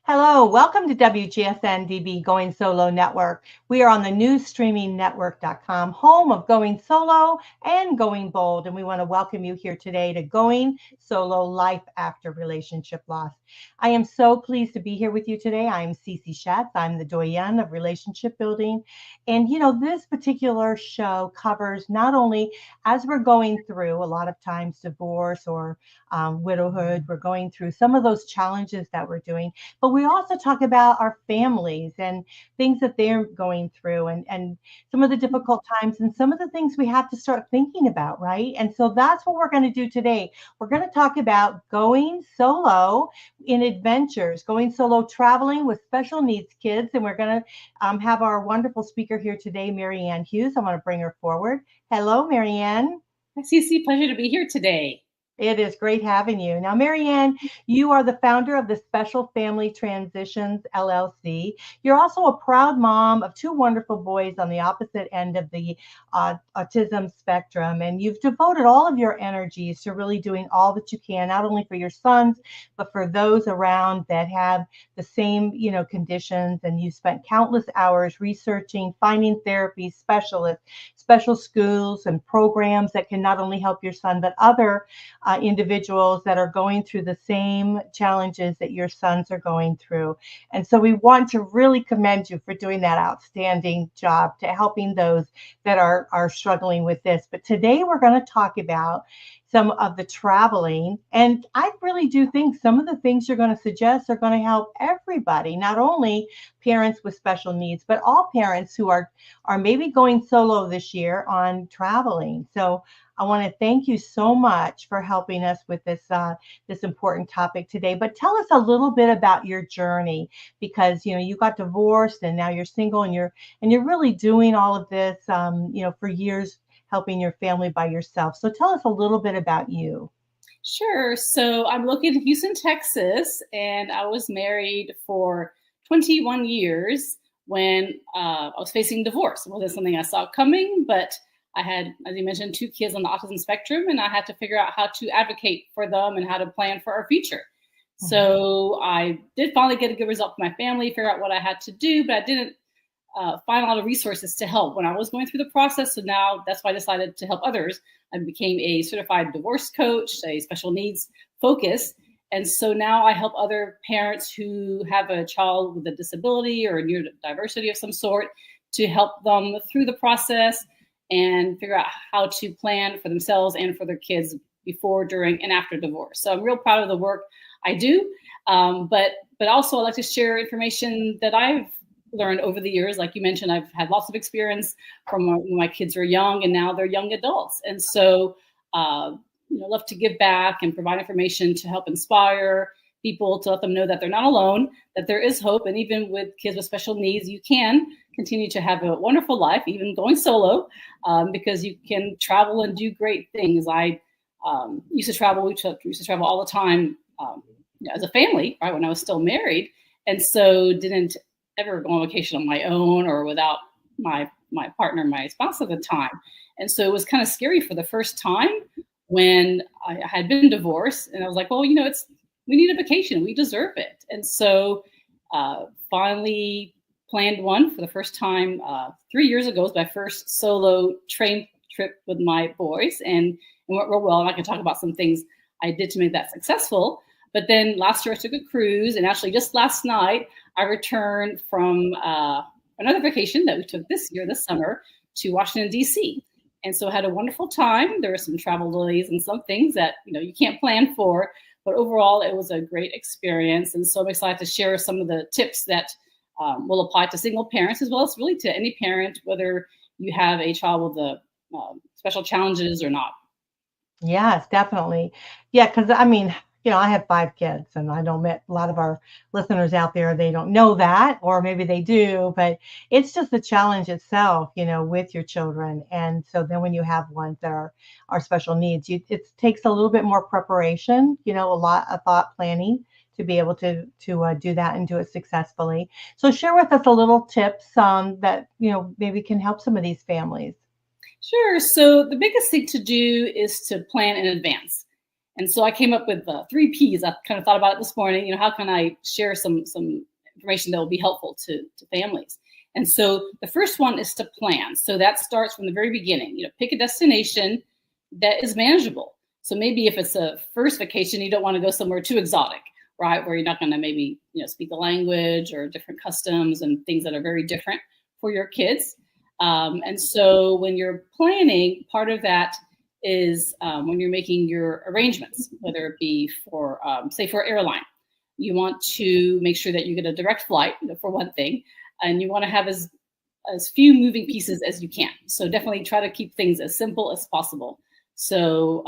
Hello, welcome to WGSN-DB Going Solo Network. We are on the newsstreamingnetwork.com, home of Going Solo and Going Bold, and we want to welcome you here today to Going Solo Life After Relationship Loss. I am so pleased to be here with you today. I am Cece Shatz. I'm the Doyenne of Relationship Building. And, this particular show covers not only as we're going through a lot of times divorce or widowhood, we're going through some of those challenges that we're doing, but we also talk about our families and things that they're going through and some of the difficult times and some of the things we have to start thinking about, right? And so that's what we're going to do today. We're going to talk about going solo in adventures, going solo traveling with special needs kids. And we're going to have our wonderful speaker here today, Mary Ann Hughes. I want to bring her forward. Hello, Mary Ann. Hi, Cece. Pleasure to be here today. It is great having you. Now, Mary Ann, you are the founder of the Special Family Transitions, LLC. You're also a proud mom of two wonderful boys on the opposite end of the autism spectrum. And you've devoted all of your energies to really doing all that you can, not only for your sons, but for those around that have the same, conditions. And you spent countless hours researching, finding therapies, specialists, special schools and programs that can not only help your son, but other individuals that are going through the same challenges that your sons are going through. And so we want to really commend you for doing that outstanding job to helping those that are struggling with this. But today we're going to talk about some of the traveling. And I really do think some of the things you're going to suggest are going to help everybody, not only parents with special needs, but all parents who are maybe going solo this year on traveling. So I want to thank you so much for helping us with this important topic today. But tell us a little bit about your journey, because you got divorced and now you're single and you're really doing all of this for years, helping your family by yourself. So tell us a little bit about you. Sure. So I'm located in Houston, Texas, and I was married for 21 years when I was facing divorce. It wasn't something I saw coming, but I had, as you mentioned, two kids on the Autism Spectrum, and I had to figure out how to advocate for them and how to plan for our future. Mm-hmm. So I did finally get a good result for my family, figure out what I had to do, but I didn't find a lot of resources to help when I was going through the process. So now that's why I decided to help others. I became a certified divorce coach, a special needs focus. And so now I help other parents who have a child with a disability or a neurodiversity of some sort to help them through the process and figure out how to plan for themselves and for their kids before, during, and after divorce. So I'm real proud of the work I do. But also I like to share information that I've learned over the years. Like you mentioned, I've had lots of experience from when my kids were young, and now they're young adults. And so, love to give back and provide information to help inspire people, to let them know that they're not alone, that there is hope. And even with kids with special needs, you can continue to have a wonderful life, even going solo, because you can travel and do great things. I used to travel. We used to travel all the time as a family, right, when I was still married. And so didn't ever go on vacation on my own or without my partner, my spouse at the time. And so it was kind of scary for the first time when I had been divorced. And I was like, well, we need a vacation. We deserve it. And so finally planned one for the first time 3 years ago. It was my first solo train trip with my boys, and it went real well. And I can talk about some things I did to make that successful. But then last year I took a cruise, and actually just last night I returned from another vacation that we took this summer, to Washington, D.C. And so I had a wonderful time. There were some travel delays and some things that you can't plan for, but overall it was a great experience. And so I'm excited to share some of the tips that will apply to single parents, as well as really to any parent, whether you have a child with special challenges or not. Yes, definitely. Yeah, because I have 5 kids, and I know a lot of our listeners out there, they don't know that, or maybe they do, but it's just the challenge itself, with your children. And so then when you have ones that are special needs, it takes a little bit more preparation, a lot of thought planning to be able to do that and do it successfully. So share with us a little tips that, maybe can help some of these families. Sure. So the biggest thing to do is to plan in advance. And so I came up with 3 Ps. I kind of thought about it this morning. How can I share some information that will be helpful to families? And so the first one is to plan. So that starts from the very beginning. Pick a destination that is manageable. So maybe if it's a first vacation, you don't want to go somewhere too exotic, right? Where you're not going to maybe speak the language or different customs and things that are very different for your kids. And so when you're planning, part of that is when you're making your arrangements, whether it be for, say, for airline, you want to make sure that you get a direct flight, for one thing, and you want to have as few moving pieces as you can. So definitely try to keep things as simple as possible. So,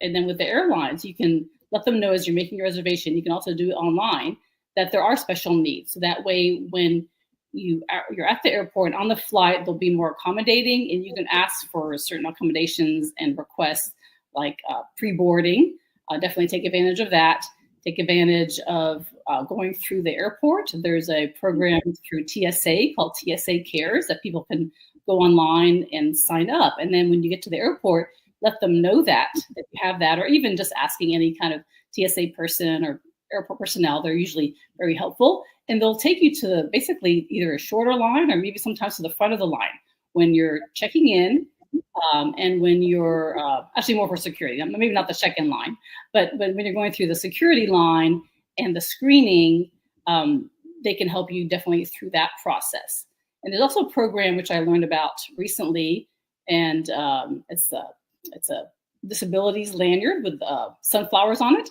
and then with the airlines, you can let them know as you're making your reservation. You can also do it online that there are special needs. So that way, when you're at the airport on the flight, they'll be more accommodating, and you can ask for certain accommodations and requests like pre-boarding. Definitely take advantage of that. Take advantage of going through the airport. There's a program through TSA called TSA Cares that people can go online and sign up. And then when you get to the airport, let them know that you have that, or even just asking any kind of TSA person or airport personnel. They're usually very helpful. And they'll take you to basically either a shorter line or maybe sometimes to the front of the line when you're checking in, and when you're actually more for security, maybe not the check-in line, but when you're going through the security line and the screening, they can help you definitely through that process. And there's also a program which I learned about recently, and it's a disabilities lanyard with sunflowers on it.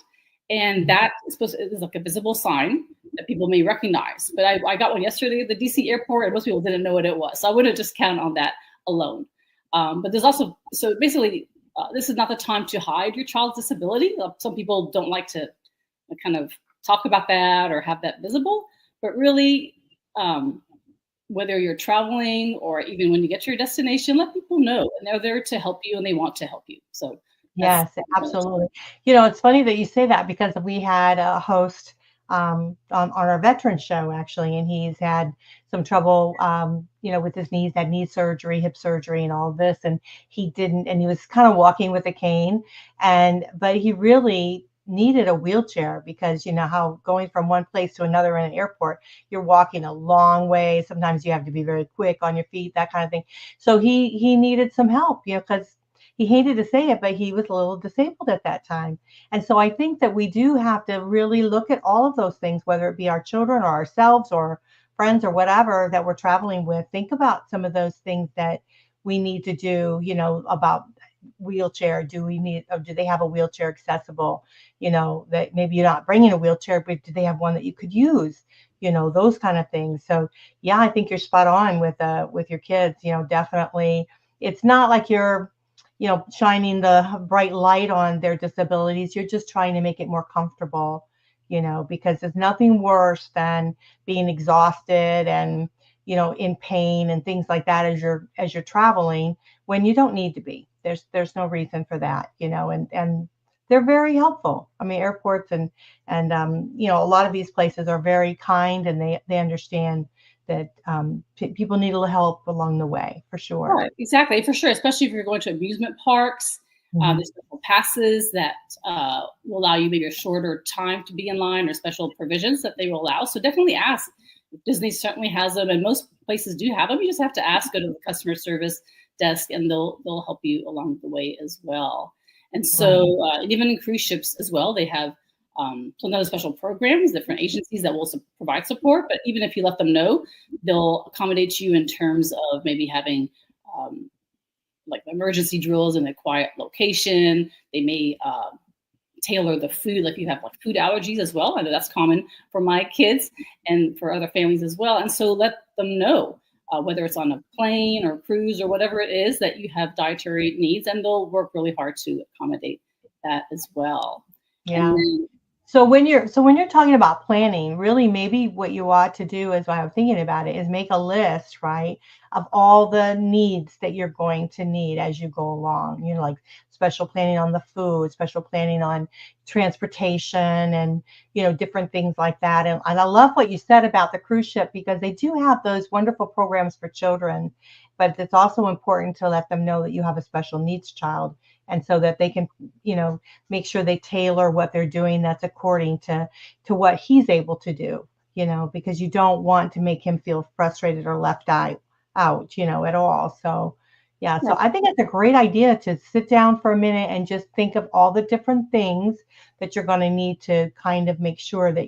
And that is like a visible sign that people may recognize. But I got one yesterday at the DC airport, and most people didn't know what it was. So I wouldn't just count on that alone. But there's also, so basically, this is not the time to hide your child's disability. Some people don't like to kind of talk about that or have that visible. But really, whether you're traveling or even when you get to your destination, let people know. And they're there to help you, and they want to help you. So yes, absolutely. It's funny that you say that, because we had a host on our veteran show, actually, and he's had some trouble, with his knees, had knee surgery, hip surgery, and all of this, and he was kind of walking with a cane, but he really needed a wheelchair, because how going from one place to another in an airport, you're walking a long way. Sometimes you have to be very quick on your feet, that kind of thing. So he needed some help, because he hated to say it, but he was a little disabled at that time. And so I think that we do have to really look at all of those things, whether it be our children or ourselves or friends or whatever that we're traveling with. Think about some of those things that we need to do, about wheelchair. Do they have a wheelchair accessible? That maybe you're not bringing a wheelchair, but do they have one that you could use? Those kind of things. So yeah, I think you're spot on with your kids. Definitely, it's not like you're shining the bright light on their disabilities. You're just trying to make it more comfortable, because there's nothing worse than being exhausted and, in pain and things like that as you're traveling when you don't need to be. There's no reason for that, and they're very helpful. I mean, airports and a lot of these places are very kind, and they understand that people need a little help along the way, for sure. Right, exactly, for sure. Especially if you're going to amusement parks, there's special passes that will allow you maybe a shorter time to be in line, or special provisions that they will allow. So definitely ask. Disney certainly has them, and most places do have them. You just have to ask, go to the customer service desk, and they'll help you along the way as well. And so even in cruise ships as well, they have some other special programs, different agencies that will provide support. But even if you let them know, they'll accommodate you in terms of maybe having like emergency drills in a quiet location. They may tailor the food, like you have like food allergies as well. I know that's common for my kids and for other families as well. And so let them know, whether it's on a plane or cruise or whatever it is, that you have dietary needs, and they'll work really hard to accommodate that as well. Yeah. So when you're talking about planning, really maybe what you ought to do, is what I'm thinking about it, is make a list, right, of all the needs that you're going to need as you go along. Like special planning on the food, special planning on transportation, and different things like that. And I love what you said about the cruise ship, because they do have those wonderful programs for children, but it's also important to let them know that you have a special needs child, And so that they can, make sure they tailor what they're doing that's according to what he's able to do, because you don't want to make him feel frustrated or left out, at all. So yeah, so I think it's a great idea to sit down for a minute and just think of all the different things that you're going to need to kind of make sure that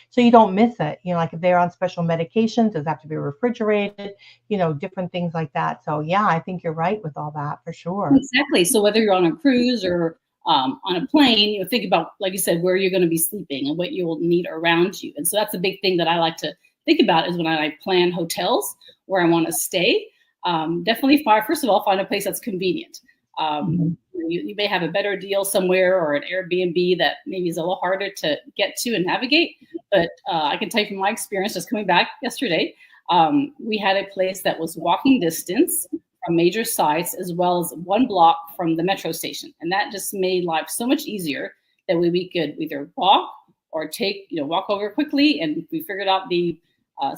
so you don't miss it. Like if they're on special medications, does it have to be refrigerated, different things like that. So yeah, I think you're right with all that for sure. Exactly. So whether you're on a cruise or on a plane, think about, like you said, where you're going to be sleeping and what you will need around you. And so that's a big thing that I like to think about is when I plan hotels where I want to stay. Definitely first of all, find a place that's convenient. You may have a better deal somewhere or an Airbnb that maybe is a little harder to get to and navigate. But I can tell you from my experience, just coming back yesterday, we had a place that was walking distance from major sites as well as 1 block from the metro station. And that just made life so much easier that we could either walk or walk over quickly. And we figured out the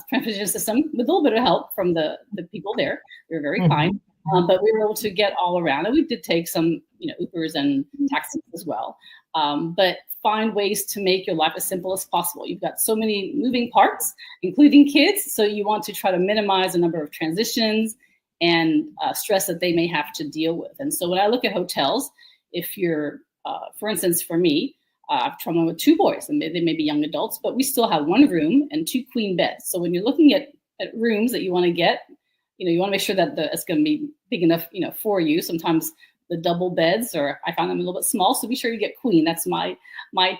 transportation system with a little bit of help from the people there. They were very kind, but we were able to get all around. And we did take some, Ubers and taxis as well. But find ways to make your life as simple as possible. You've got so many moving parts, including kids. So you want to try to minimize the number of transitions and stress that they may have to deal with. And so when I look at hotels, if you're, for instance, for me, I've traveled with 2 boys, and they may be young adults, but we still have 1 room and 2 queen beds. So when you're looking at rooms that you want to get, you want to make sure that it's going to be big enough, for you. Sometimes the double beds, or I found them a little bit small, so be sure you get queen. That's my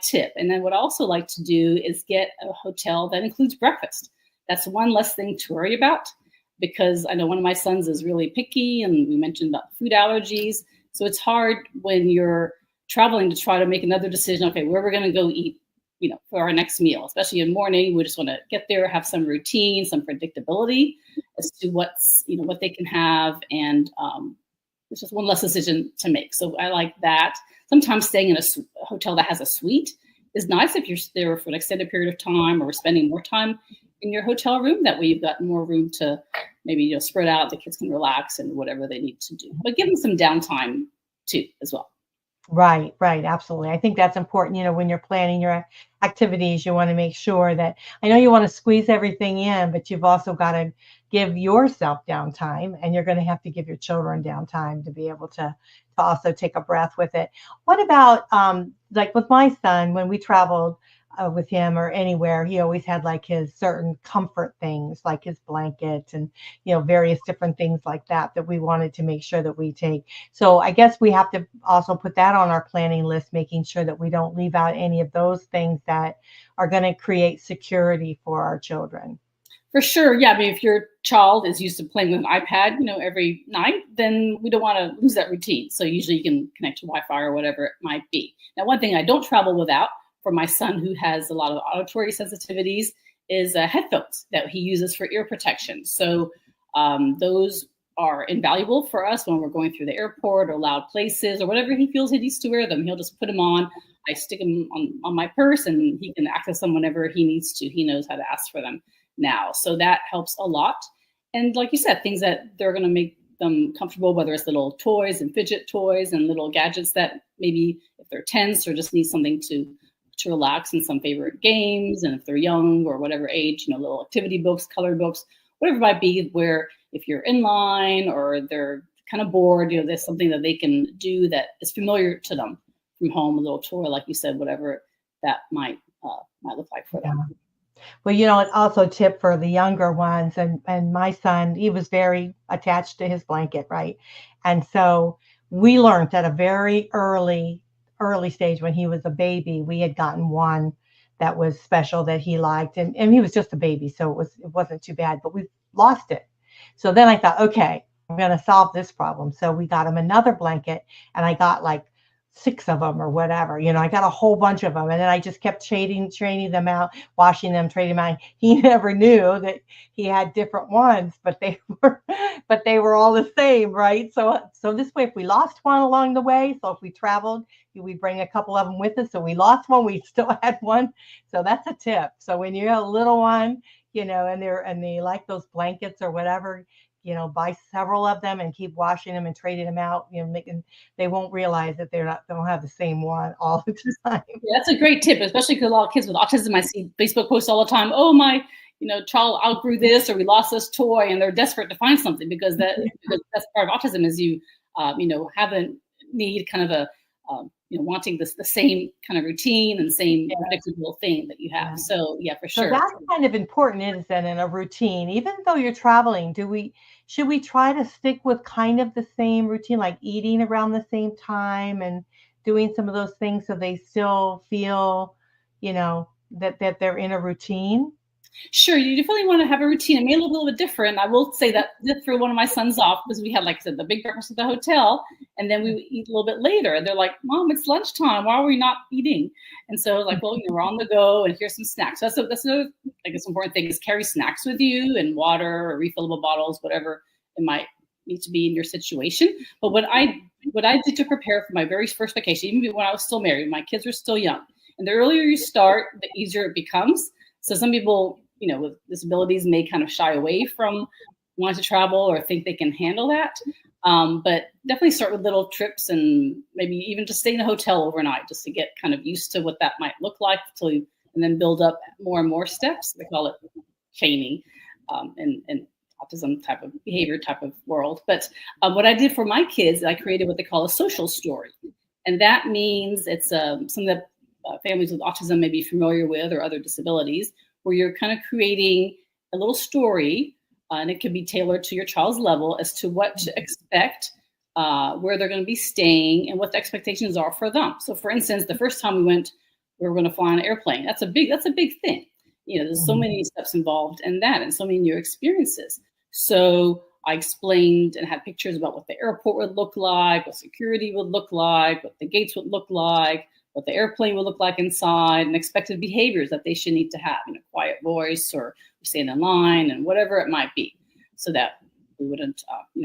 tip. And then what I also like to do is get a hotel that includes breakfast. That's one less thing to worry about, because I know one of my sons is really picky, and we mentioned about food allergies. So it's hard when you're traveling to try to make another decision. Okay, where we're going to go eat, for our next meal, especially in the morning. We just want to get there, have some routine, some predictability as to what they can have. And it's just one less decision to make. So I like that. Sometimes staying in a hotel that has a suite is nice if you're there for an extended period of time or spending more time in your hotel room. That way you've got more room to maybe, spread out. The kids can relax and whatever they need to do, but give them some downtime too, as well. Right. Absolutely. I think that's important. When you're planning your activities, you want to make sure that, I know you want to squeeze everything in, but you've also got to give yourself downtime, and you're going to have to give your children downtime to be able to also take a breath with it. What about, like with my son, when we traveled with him or anywhere, he always had like his certain comfort things, like his blanket and, various different things like that we wanted to make sure that we take. So I guess we have to also put that on our planning list, making sure that we don't leave out any of those things that are going to create security for our children. For sure. Yeah. I mean, if your child is used to playing with an iPad, every night, then we don't want to lose that routine. So usually you can connect to Wi-Fi or whatever it might be. Now, one thing I don't travel without for my son, who has a lot of auditory sensitivities, is headphones that he uses for ear protection. So those are invaluable for us when we're going through the airport or loud places or whatever he feels he needs to wear them. He'll just put them on. I stick them on my purse, and he can access them whenever he needs to. He knows how to ask for them now. So that helps a lot. And like you said, things that they're going to make them comfortable, whether it's little toys and fidget toys and little gadgets that maybe if they're tense or just need something to relax, in some favorite games. And if they're young or whatever age, little activity books, colored books, whatever it might be, where if you're in line or they're kind of bored, there's something that they can do that is familiar to them from home, a little toy, like you said, whatever that might look like for them. Well, it's also a tip for the younger ones. And my son, he was very attached to his blanket, right? And so we learned at a very early stage, when he was a baby, we had gotten one that was special that he liked. And he was just a baby, so it wasn't too bad, but we lost it. So then I thought, okay, I'm going to solve this problem. So we got him another blanket, and I got like 6 of them or whatever, I got a whole bunch of them. And then I just kept training them out, washing them, trading them out. He never knew that he had different ones, but they were all the same, right? So this way, if we lost one along the way, so if we traveled, we bring a couple of them with us. So we lost one, we still had one. So that's a tip. So when you have a little one, and they like those blankets or whatever, buy several of them and keep washing them and trading them out, they won't realize that they don't have the same one all the time. Yeah, that's a great tip, especially because a lot of kids with autism, I see Facebook posts all the time. Oh, my, child outgrew this, or we lost this toy, and they're desperate to find something because that's part of autism is you have a need kind of a, wanting the same kind of routine and same predictable thing that you have. Yeah. So yeah, for sure. So that's kind of important, isn't it, in a routine? Even though you're traveling, should we try to stick with kind of the same routine, like eating around the same time and doing some of those things so they still feel, that they're in a routine? Sure, you definitely want to have a routine. It may look a little bit different. I will say that for one of my sons off, because we had, like I said, the big breakfast at the hotel, and then we would eat a little bit later. And they're like, "Mom, it's lunchtime. Why are we not eating?" And so I was like, well, we're on the go, and here's some snacks. So that's another, I guess, important thing is carry snacks with you and water or refillable bottles, whatever it might need to be in your situation. But what I did to prepare for my very first vacation, even when I was still married, my kids were still young, and the earlier you start, the easier it becomes. So some people, with disabilities may kind of shy away from wanting to travel or think they can handle that. But definitely start with little trips and maybe even just stay in a hotel overnight just to get kind of used to what that might look like and then build up more and more steps. They call it chaining in autism type of behavior type of world. But what I did for my kids, I created what they call a social story. And that means it's something that families with autism may be familiar with or other disabilities, where you're kind of creating a little story, and it can be tailored to your child's level as to what to expect, where they're going to be staying, and what the expectations are for them. So, for instance, the first time we were going to fly on an airplane. That's a big thing. There's so many steps involved in that, and so many new experiences. So I explained and had pictures about what the airport would look like, what security would look like, what the gates would look like, what the airplane will look like inside, and expected behaviors that they should need to have, quiet voice or stand in line and whatever it might be, so that we wouldn't,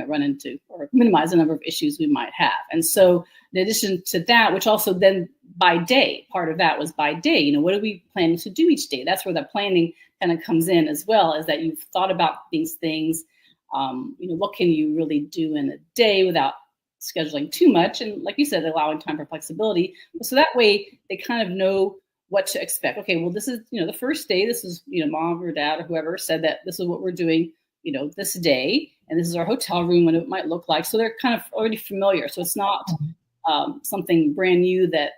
run into or minimize the number of issues we might have. And so in addition to that, which also then by day, part of that was by day, what are we planning to do each day? That's where the planning kind of comes in as well, is that you've thought about these things. What can you really do in a day without scheduling too much, and like you said, allowing time for flexibility. So that way they kind of know what to expect. Okay, well, this is, the first day, this is, mom or dad or whoever said that this is what we're doing, this day, and this is our hotel room, what it might look like. So they're kind of already familiar. So it's not something brand new that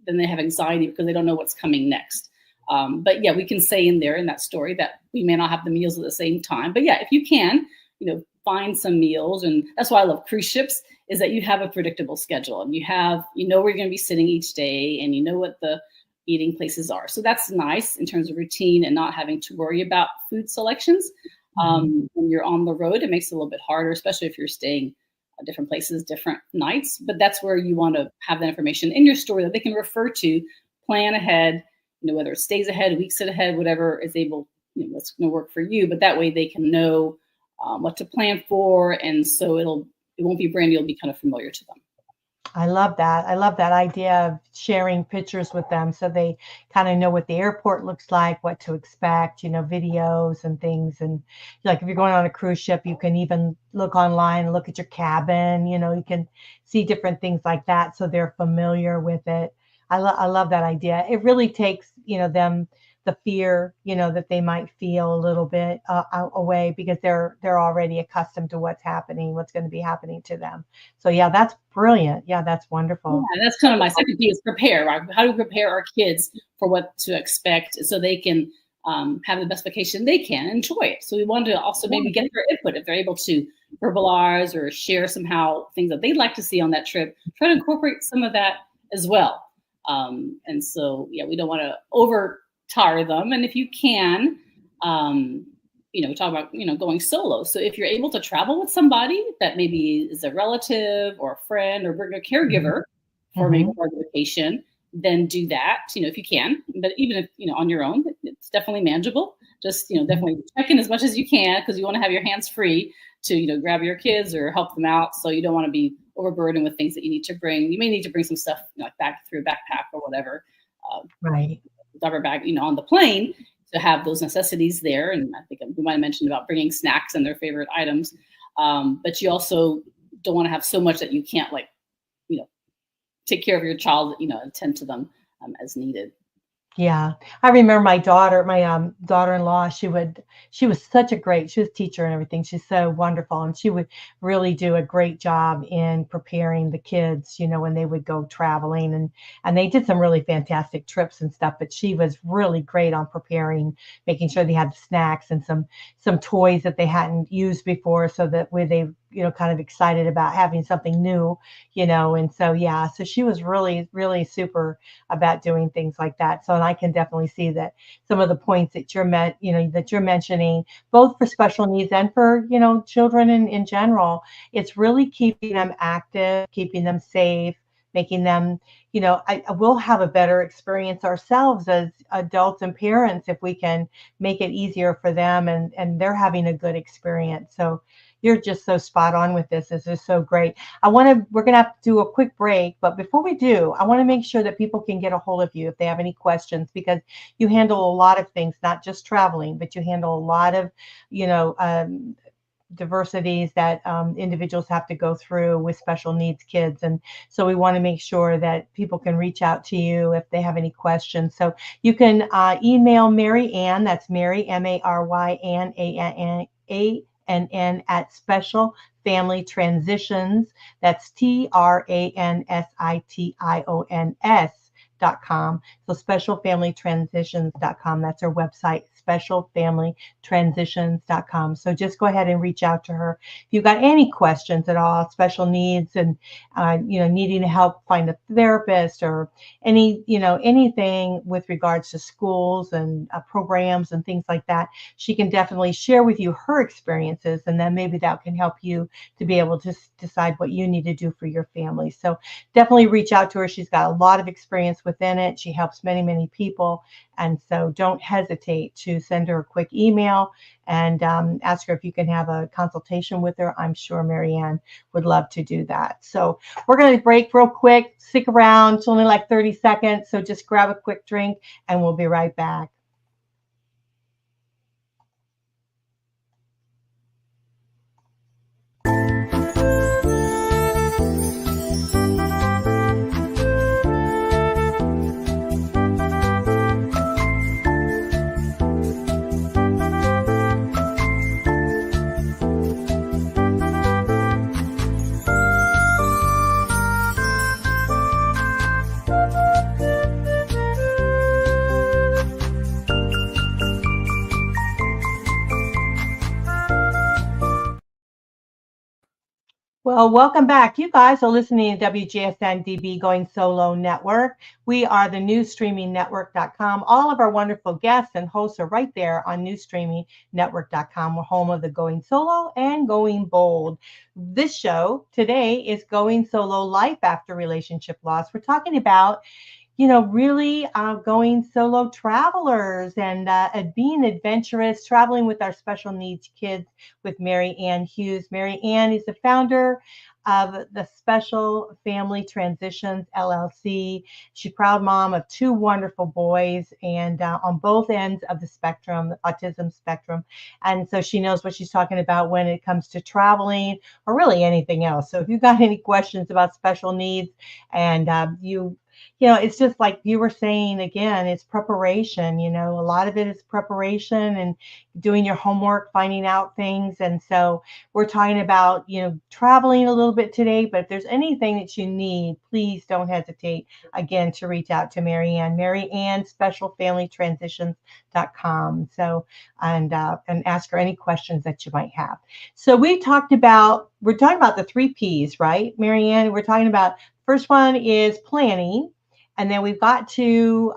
then they have anxiety because they don't know what's coming next. But yeah, we can say in that story that we may not have the meals at the same time. But yeah, if you can, find some meals. And that's why I love cruise ships, is that you have a predictable schedule, and where you're going to be sitting each day, and what the eating places are. So that's nice in terms of routine and not having to worry about food selections. When you're on the road, it makes it a little bit harder, especially if you're staying at different places, different nights. But that's where you want to have that information in your story that they can refer to, plan ahead, whether it's days ahead, weeks ahead, whatever is able, what's going to work for you. But that way they can know what to plan for. And so it won't be brand new, it'll be kind of familiar to them. I love that. I love that idea of sharing pictures with them so they kind of know what the airport looks like, what to expect, videos and things. And like if you're going on a cruise ship, you can even look online, look at your cabin, you can see different things like that so they're familiar with it. I love that idea. It really takes, them the fear, that they might feel a little bit away, because they're already accustomed to what's going to be happening to them. So yeah, that's brilliant. Yeah, that's wonderful. Yeah, that's kind of my second thing is prepare. Right? How do we prepare our kids for what to expect so they can have the best vacation they can, enjoy it? So we want to also maybe get their input if they're able to verbalize or share somehow things that they'd like to see on that trip. Try to incorporate some of that as well. And so yeah, we don't want to over-tire them. And if you can, we talk about, going solo. So if you're able to travel with somebody that maybe is a relative or a friend or bring a caregiver for maybe for a vacation, then do that, if you can. But even if, on your own, it's definitely manageable. Just, definitely check in as much as you can, because you want to have your hands free to, grab your kids or help them out. So you don't want to be overburdened with things that you need to bring. You may need to bring some stuff like back through a backpack or whatever. Right. Rubber bag, on the plane, to have those necessities there. And I think we might have mentioned about bringing snacks and their favorite items. But you also don't want to have so much that you can't take care of your child, attend to them as needed. Yeah, I remember my daughter-in-law, she was such a great, she was a teacher and everything. She's so wonderful. And she would really do a great job in preparing the kids, when they would go traveling, and they did some really fantastic trips and stuff, but she was really great on preparing, making sure they had snacks and some toys that they hadn't used before, so that way they, kind of excited about having something new, and so, yeah, so she was really, really super about doing things like that. So, and I can definitely see that some of the points that you're mentioning, both for special needs and for, children in general, it's really keeping them active, keeping them safe, making them, I will have a better experience ourselves as adults and parents if we can make it easier for them, and they're having a good experience. So you're just so spot on with this. This is so great. We're going to have to do a quick break, but before we do, I want to make sure that people can get a hold of you if they have any questions, because you handle a lot of things, not just traveling, but you handle a lot of, diversities that individuals have to go through with special needs kids. And so we want to make sure that people can reach out to you if they have any questions. So you can email Mary Ann, that's Mary, Maryan, ANN, at Special Family Transitions, that's TRANSITIONS.com. So specialfamilytransitions.com, that's our website, specialfamilytransitions.com. So just go ahead and reach out to her if you've got any questions at all, special needs, and needing to help find a therapist, or anything with regards to schools and programs and things like that. She can definitely share with you her experiences, and then maybe that can help you to be able to decide what you need to do for your family. So definitely reach out to her. She's got a lot of experience within it. She helps many, many people. And so don't hesitate to send her a quick email and ask her if you can have a consultation with her. I'm sure Mary Ann would love to do that. So we're going to break real quick. Stick around. It's only like 30 seconds. So just grab a quick drink and we'll be right back. Well, welcome back. You guys are listening to WGSN-DB Going Solo Network. We are the newsstreamingnetwork.com. All of our wonderful guests and hosts are right there on newsstreamingnetwork.com. We're home of the Going Solo and Going Bold. This show today is Going Solo Life After Relationship Loss. We're talking about really going solo travelers and being adventurous, traveling with our special needs kids with Mary Ann Hughes. Mary Ann is the founder of the Special Family Transitions, LLC. She's a proud mom of two wonderful boys, and on both ends of the spectrum, the autism spectrum. And so she knows what she's talking about when it comes to traveling or really anything else. So if you've got any questions about special needs and it's just like you were saying again, it's preparation, a lot of it is preparation and doing your homework, finding out things. And so we're talking about, traveling a little bit today, but if there's anything that you need, please don't hesitate again to reach out to Mary Ann. Mary Ann, specialfamilytransitions.com. So, and ask her any questions that you might have. So we're talking about the 3 P's, right, Mary Ann? We're talking about, first one is planning. And then we've got to,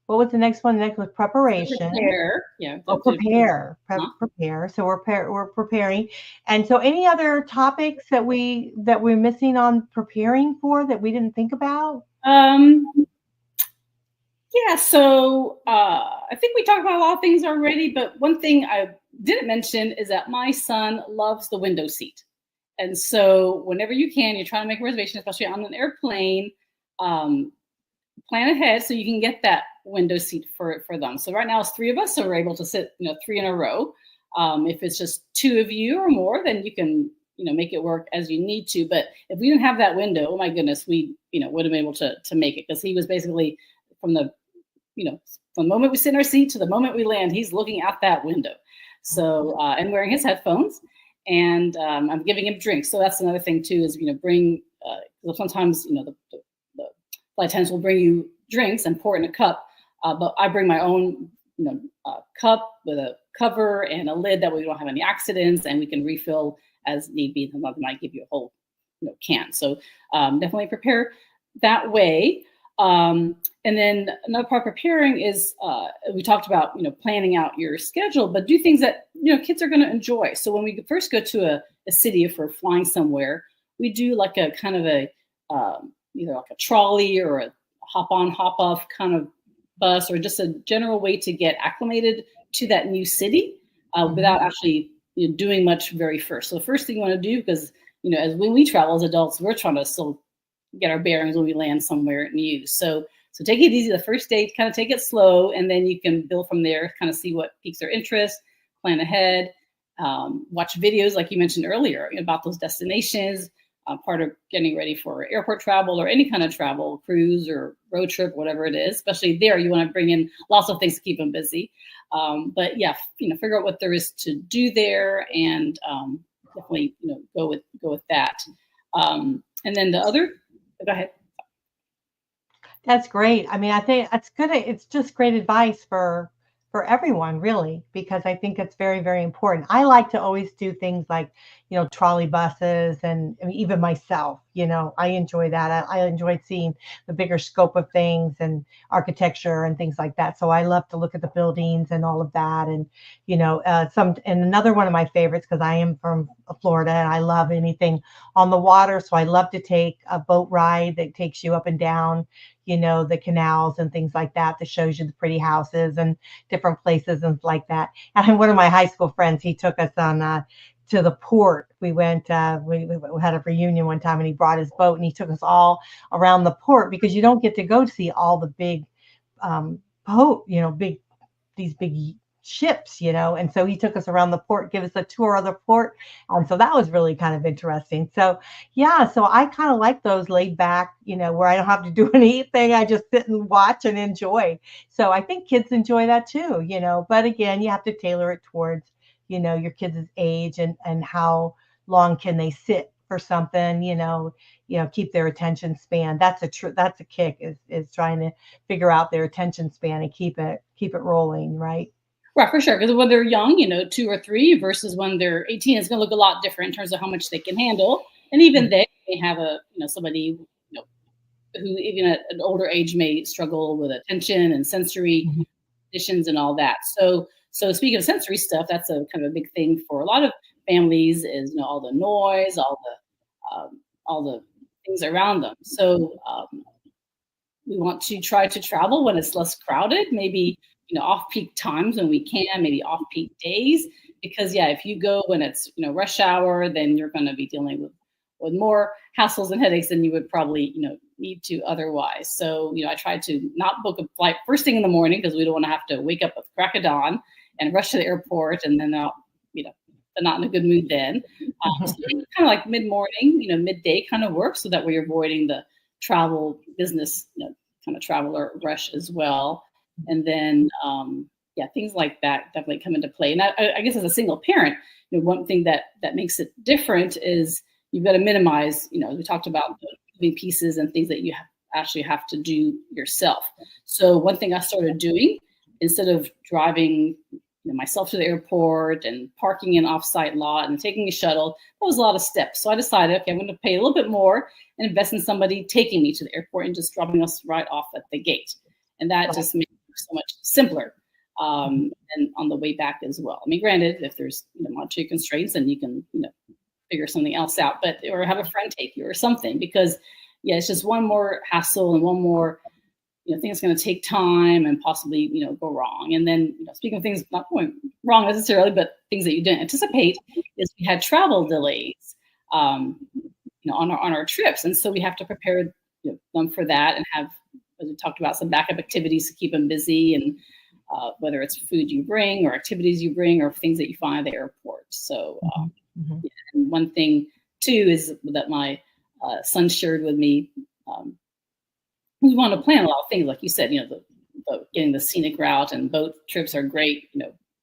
what was the next one? The next was preparation. Prepare. Yeah. Prepare. Prepare. So we're preparing. And so any other topics that we're missing on preparing for that we didn't think about? Yeah. So I think we talked about a lot of things already, but one thing I didn't mention is that my son loves the window seat. And so whenever you can, you're trying to make a reservation, especially on an airplane, plan ahead so you can get that window seat for them. So right now it's 3 of us, so we're able to sit 3 in a row. If it's just two of you or more, then you can, make it work as you need to. But if we didn't have that window, oh my goodness, we, would have been able to make it, because he was basically from the moment we sit in our seat to the moment we land, he's looking out that window. So, and wearing his headphones, and I'm giving him drinks. So that's another thing too, is, bring, sometimes, the flight attendants will bring you drinks and pour it in a cup. But I bring my own, cup with a cover and a lid, that way we don't have any accidents, and we can refill as need be. And they might give you a whole, can. So definitely prepare that way. And then another part of preparing is, we talked about, planning out your schedule, but do things that, kids are going to enjoy. So when we first go to a city, if we're flying somewhere, we do like a kind of a, either like a trolley or a hop on, hop off kind of bus, or just a general way to get acclimated to that new city without actually doing much very first. So the first thing you want to do, because, as when we travel as adults, we're trying to still get our bearings when we land somewhere new. So take it easy the first day, kind of take it slow, and then you can build from there, kind of see what piques their interest, plan ahead, watch videos like you mentioned earlier about those destinations, part of getting ready for airport travel or any kind of travel, cruise or road trip, whatever it is. Especially there, you want to bring in lots of things to keep them busy. But yeah, figure out what there is to do there, and definitely go with that. And then the other, go ahead. That's great. I mean, I think that's good. It's just great advice for everyone, really, because I think it's very, very important. I like to always do things like, trolley buses, and I mean, even myself, I enjoy that. I enjoyed seeing the bigger scope of things and architecture and things like that. So I love to look at the buildings and all of that. And, and another one of my favorites, because I am from Florida and I love anything on the water. So I love to take a boat ride that takes you up and down, the canals and things like that shows you the pretty houses and different places and like that. And one of my high school friends, he took us on to the port. We went, we had a reunion one time, and he brought his boat and he took us all around the port, because you don't get to go see all the big boat, these big ships, and so he took us around the port, give us a tour of the port. So that was really kind of interesting. So yeah, so I kind of like those laid back, where I don't have to do anything. I just sit and watch and enjoy. So I think kids enjoy that too, but again, you have to tailor it towards, your kids' age and how long can they sit for something, keep their attention span. That's a kick, is trying to figure out their attention span and keep it rolling, right? Right, for sure. Because when they're young, 2 or 3 versus when they're 18, it's going to look a lot different in terms of how much they can handle. And even they may have somebody, who even at an older age may struggle with attention and sensory conditions and all that. So speaking of sensory stuff, that's a kind of a big thing for a lot of families, is, all the noise, all the things around them. So we want to try to travel when it's less crowded, maybe, off-peak times when we can, maybe off-peak days, because yeah, if you go when it's, rush hour, then you're going to be dealing with more hassles and headaches than you would probably, need to otherwise. So, I try to not book a flight first thing in the morning, because we don't want to have to wake up at crack of dawn and rush to the airport, and then they're not in a good mood then. So kind of like mid-morning, midday kind of work, so that we're avoiding the travel business, kind of traveler rush as well. And then, things like that definitely come into play. And I guess as a single parent, one thing that makes it different is you've got to minimize, we talked about the moving pieces and things that you actually have to do yourself. So one thing I started doing, instead of driving myself to the airport and parking in off-site lot and taking a shuttle, that was a lot of steps. So I decided, okay, I'm going to pay a little bit more and invest in somebody taking me to the airport and just dropping us right off at the gate. And that just makes it so much simpler. And on the way back as well. I mean, granted, if there's monetary constraints, then you can figure something else out, or have a friend take you or something, because it's just one more hassle and one more thing that's going to take time and possibly go wrong. And then speaking of things not going wrong necessarily, but things that you didn't anticipate, is we had travel delays on our trips, and so we have to prepare them for that and have, as we talked about, some backup activities to keep them busy. And whether it's food you bring or activities you bring or things that you find at the airport. So yeah. And one thing too is that my son shared with me. We want to plan a lot of things, like you said, the getting the scenic route, and boat trips are great,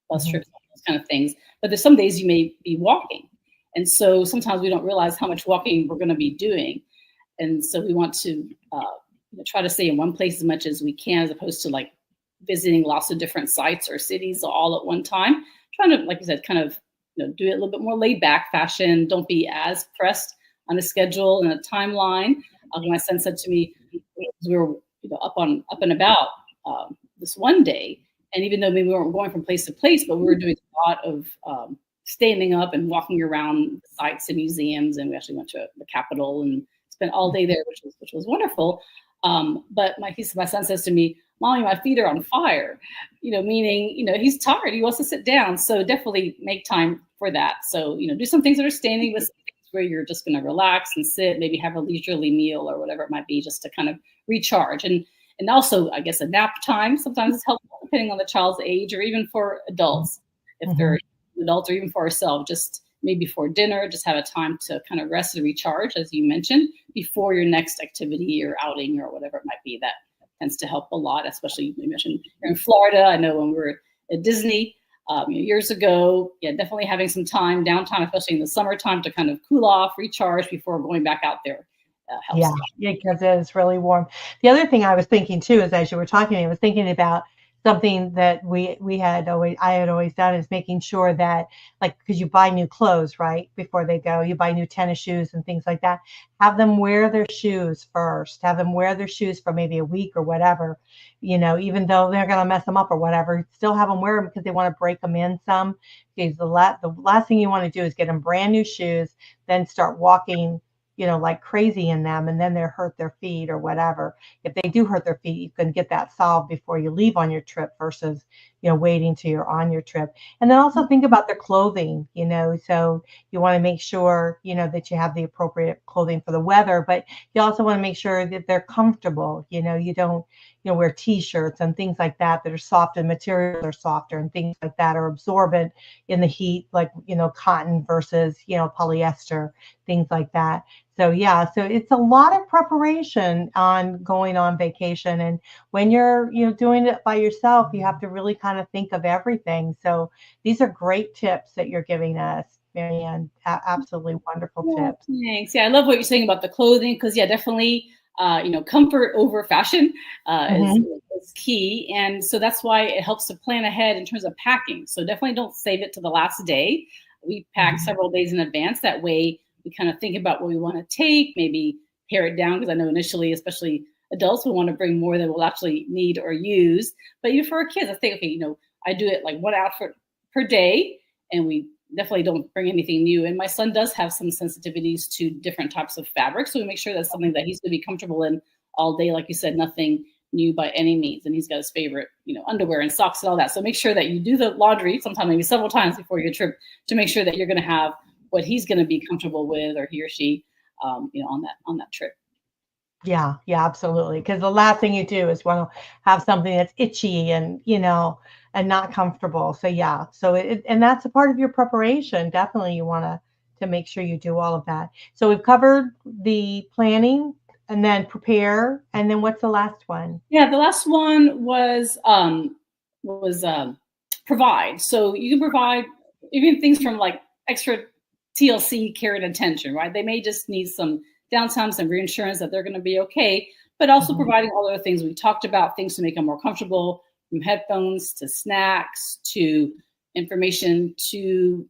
bus trips, those kind of things. But there's some days you may be walking. And so sometimes we don't realize how much walking we're going to be doing. And so we want to try to stay in one place as much as we can, as opposed to like visiting lots of different sites or cities all at one time. Trying to, like you said, kind of do it a little bit more laid back fashion. Don't be as pressed on a schedule and a timeline. My son said to me, we were up and about this one day, and even though we weren't going from place to place, but we were doing a lot of standing up and walking around sites and museums, and we actually went to the Capitol and spent all day there, which was wonderful. But my son says to me, "Mommy, my feet are on fire," meaning he's tired, he wants to sit down. So definitely make time for that. So do some things that are standing, with where you're just going to relax and sit, maybe have a leisurely meal or whatever it might be, just to kind of recharge. And also, I guess, a nap time sometimes is helpful, depending on the child's age, or even for adults, if they're adults, or even for ourselves, just maybe before dinner, just have a time to kind of rest and recharge, as you mentioned, before your next activity or outing or whatever it might be. That tends to help a lot, especially you mentioned you're in Florida. I know when we were at Disney years ago, definitely having some downtime, especially in the summertime, to kind of cool off, recharge before going back out there. Helps. Yeah, because it is really warm. The other thing I was thinking too is, as you were talking, I was thinking about something that I had always done, is making sure that, like, because you buy new clothes, right, before they go, you buy new tennis shoes and things like that. Have them wear their shoes first. Have them wear their shoes for maybe a week or whatever, even though they're going to mess them up or whatever, still have them wear them, because they want to break them in some. Because the last thing you want to do is get them brand new shoes, then start walking like crazy in them, and then they hurt their feet or whatever. If they do hurt their feet, you can get that solved before you leave on your trip, versus waiting till you're on your trip. And then also think about their clothing, so you want to make sure that you have the appropriate clothing for the weather, but you also want to make sure that they're comfortable. You don't wear t-shirts and things like that are soft, and materials are softer and things like that are absorbent in the heat, like cotton versus polyester, things like that. So so it's a lot of preparation on going on vacation. And when you're doing it by yourself, you have to really kind of think of everything. So these are great tips that you're giving us, Mary Ann. Absolutely wonderful tips. Thanks. I love what you're saying about the clothing, because definitely comfort over fashion is key. And so that's why it helps to plan ahead in terms of packing. So definitely don't save it to the last day. We pack several days in advance. That way we kind of think about what we want to take, maybe pare it down, because I know initially, especially adults, will want to bring more than we'll actually need or use. But even for our kids, I think, okay, I do it like one outfit per day, and we definitely don't bring anything new. And my son does have some sensitivities to different types of fabric, so we make sure that's something that he's going to be comfortable in all day. Like you said, nothing new by any means. And he's got his favorite, underwear and socks and all that. So make sure that you do the laundry sometime, maybe several times before your trip, to make sure that you're going to have what he's going to be comfortable with, or he or she, on that trip. Yeah, absolutely. Because the last thing you do is want to have something that's itchy and, and not comfortable. So and that's a part of your preparation. Definitely you want to make sure you do all of that. So we've covered the planning, and then prepare. And then what's the last one? Yeah, the last one was provide. So you can provide even things from like extra TLC, care and attention, right? They may just need some downtime, some reassurance that they're going to be okay, but also providing all the other things we talked about, things to make them more comfortable, from headphones to snacks to information to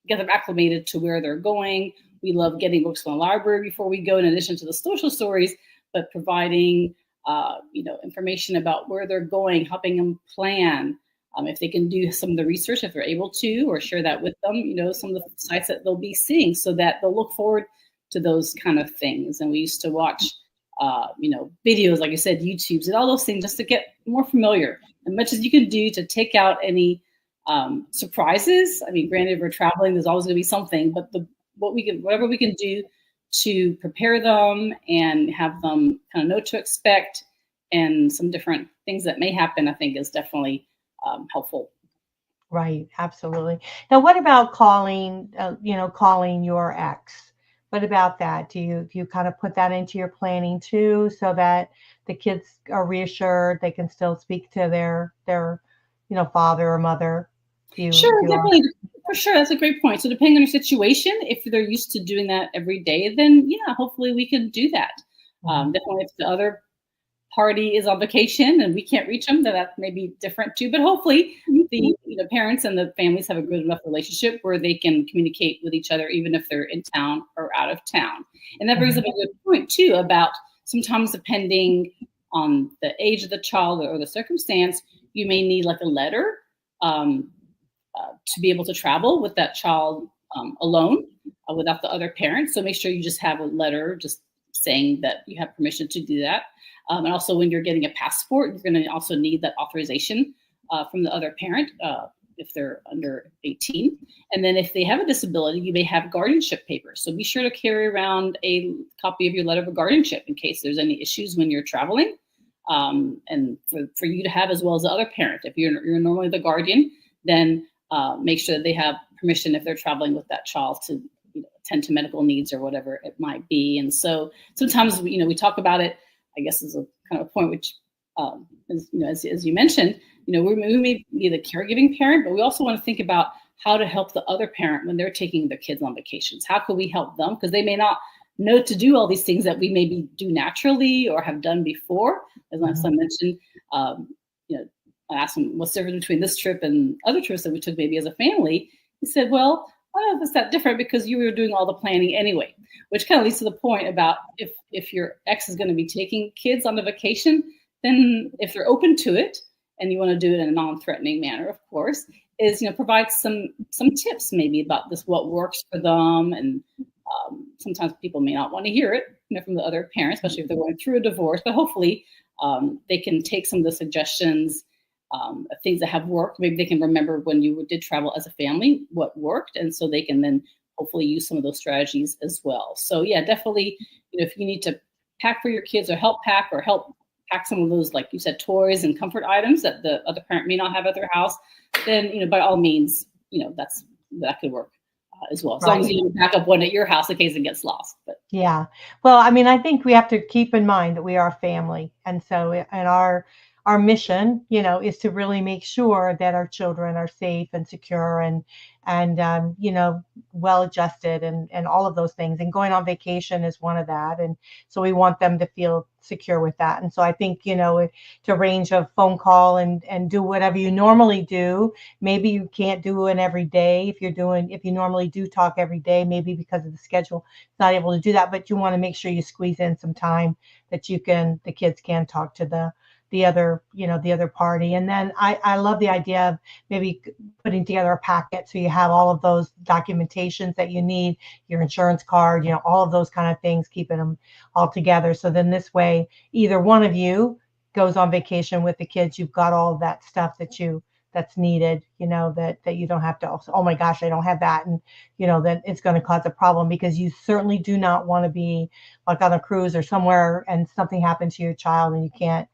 get them acclimated to where they're going. We love getting books from the library before we go, in addition to the social stories, but providing information about where they're going, helping them plan. If they can do some of the research, if they're able to, or share that with them, some of the sites that they'll be seeing, so that they'll look forward to those kind of things. And we used to watch, videos, like I said, YouTubes and all those things, just to get more familiar. As much as you can do to take out any surprises. I mean, granted, if we're traveling, there's always going to be something, but whatever we can do to prepare them and have them kind of know what to expect, and some different things that may happen, I think is definitely helpful. Right. Absolutely. Now, what about calling, calling your ex? What about that? Do you kind of put that into your planning too, so that the kids are reassured they can still speak to their father or mother? Sure, Do you definitely. For sure. That's a great point. So depending on your situation, if they're used to doing that every day, then yeah, hopefully we can do that. Definitely if the other party is on vacation and we can't reach them, then that may be different too. But hopefully the parents and the families have a good enough relationship where they can communicate with each other, even if they're in town or out of town. And that brings up a good point too about sometimes depending on the age of the child or the circumstance, you may need like a letter to be able to travel with that child alone without the other parent. So make sure you just have a letter just saying that you have permission to do that. And also when you're getting a passport, you're going to also need that authorization from the other parent if they're under 18. And then if they have a disability, you may have guardianship papers. So be sure to carry around a copy of your letter of guardianship in case there's any issues when you're traveling. And for you to have as well as the other parent. If you're normally the guardian, then make sure that they have permission if they're traveling with that child to attend to medical needs or whatever it might be. And so sometimes we talk about it, I guess, as a kind of a point which, as you mentioned, we may be the caregiving parent, but we also want to think about how to help the other parent when they're taking their kids on vacations. How can we help them? Because they may not know to do all these things that we maybe do naturally or have done before. As my son mentioned, I asked him what's the difference between this trip and other trips that we took maybe as a family. He said, well, I don't know if it's that different because you were doing all the planning anyway, which kind of leads to the point about if your ex is going to be taking kids on a vacation, then if they're open to it and you want to do it in a non-threatening manner, of course, is provide some tips maybe about this, what works for them. And sometimes people may not want to hear it from the other parent, especially if they're going through a divorce, but hopefully they can take some of the suggestions, things that have worked. Maybe they can remember when you did travel as a family, what worked. And so they can then hopefully use some of those strategies as well. So yeah, definitely, if you need to pack for your kids or help pack some of those, like you said, toys and comfort items that the other parent may not have at their house, then, by all means, that could work as well. As long as you don't pack up one at your house in case it gets lost. But yeah. Well, I think we have to keep in mind that we are family. And so, and our mission, is to really make sure that our children are safe and secure and well adjusted and all of those things. And going on vacation is one of that. And so we want them to feel secure with that. And so I think, to arrange a phone call and do whatever you normally do. Maybe you can't do it every day. If you normally do talk every day, maybe because of the schedule, not able to do that, but you want to make sure you squeeze in some time that the kids can talk to the other party. And then I love the idea of maybe putting together a packet so you have all of those documentations that you need, your insurance card, all of those kind of things, keeping them all together. So then this way, either one of you goes on vacation with the kids, you've got all of that stuff that's needed, that you don't have to also, oh my gosh, I don't have that. And, then it's going to cause a problem because you certainly do not want to be like on a cruise or somewhere and something happens to your child and you can't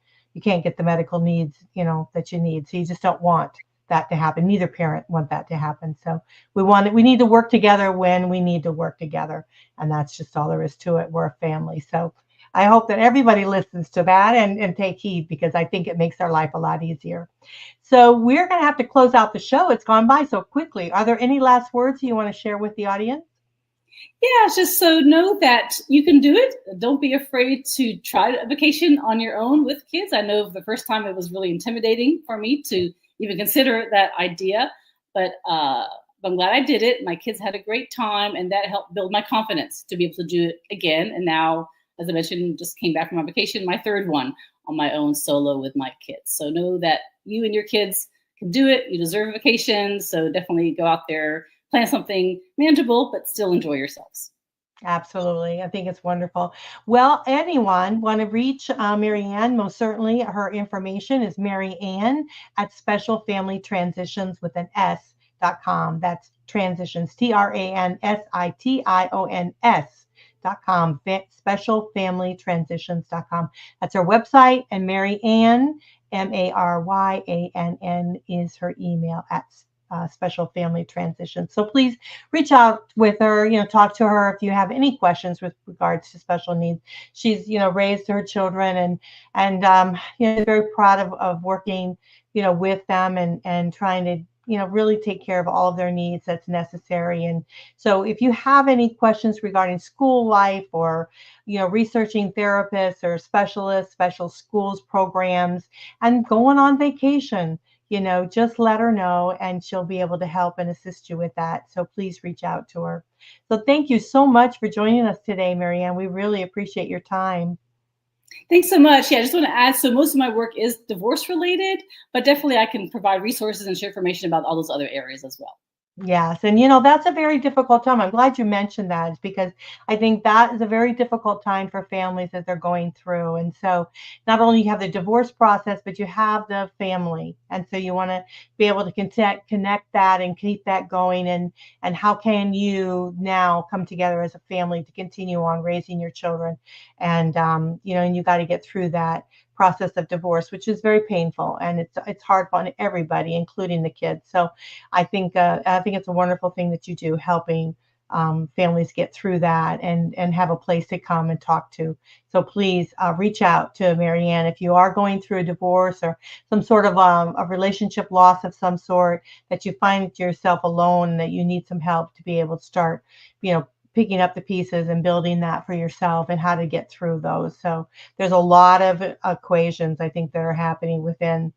get the medical needs, that you need. So you just don't want that to happen. Neither parent want that to happen. So we need to work together when we need to work together. And that's just all there is to it. We're a family. So I hope that everybody listens to that and take heed, because I think it makes our life a lot easier. So we're going to have to close out the show. It's gone by so quickly. Are there any last words you want to share with the audience? Yeah, just so know that you can do it. Don't be afraid to try a vacation on your own with kids. I know the first time it was really intimidating for me to even consider that idea, but I'm glad I did it. My kids had a great time, and that helped build my confidence to be able to do it again. And now, as I mentioned, just came back from my vacation, my third one on my own solo with my kids. So know that you and your kids can do it. You deserve a vacation. So definitely go out there, plan something manageable, but still enjoy yourselves. Absolutely. I think it's wonderful. Well, anyone want to reach Mary Ann, most certainly her information is Mary Ann at specialfamilytransitions with an S.com. That's transitions, transitions.com, specialfamilytransitions.com. That's our website. And Mary Ann MaryAnn is her email at Special Family Transition. So please reach out with her, talk to her if you have any questions with regards to special needs. She's, raised her children and very proud of working, with them and trying to, really take care of all of their needs that's necessary. And so if you have any questions regarding school life or, researching therapists or specialists, special schools programs, and going on vacation, just let her know and she'll be able to help and assist you with that. So please reach out to her. So thank you so much for joining us today, Mary Ann. We really appreciate your time. Thanks so much. Yeah, I just want to add, so most of my work is divorce related, but definitely I can provide resources and share information about all those other areas as well. Yes. And, that's a very difficult time. I'm glad you mentioned that because I think that is a very difficult time for families as they're going through. And so not only you have the divorce process, but you have the family. And so you want to be able to connect that and keep that going. And how can you now come together as a family to continue on raising your children? And, and you got to get through that process of divorce, which is very painful and it's hard on everybody, including the kids. So I think it's a wonderful thing that you do, helping families get through that and have a place to come and talk to. So please reach out to Mary Ann if you are going through a divorce or some sort of a relationship loss of some sort, that you find yourself alone, that you need some help to be able to start, picking up the pieces and building that for yourself and how to get through those. So there's a lot of equations, I think, that are happening within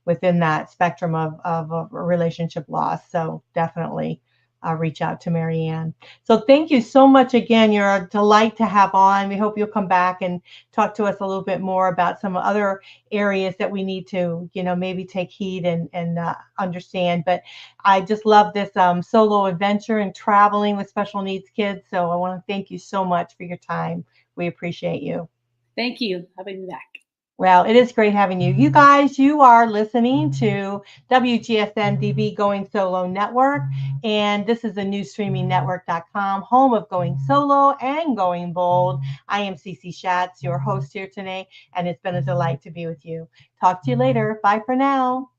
that spectrum of a relationship loss. So definitely reach out to Mary Ann. So thank you so much again. You're a delight to have on. We hope you'll come back and talk to us a little bit more about some other areas that we need to, maybe take heed and understand. But I just love this solo adventure and traveling with special needs kids. So I want to thank you so much for your time. We appreciate you. Thank you. Having me back. Well, it is great having you. You guys, you are listening to WGSN-DB Going Solo Network, and this is the newstreamingnetwork.com, home of Going Solo and Going Bold. I am Cece Shatz, your host here today, and it's been a delight to be with you. Talk to you later. Bye for now.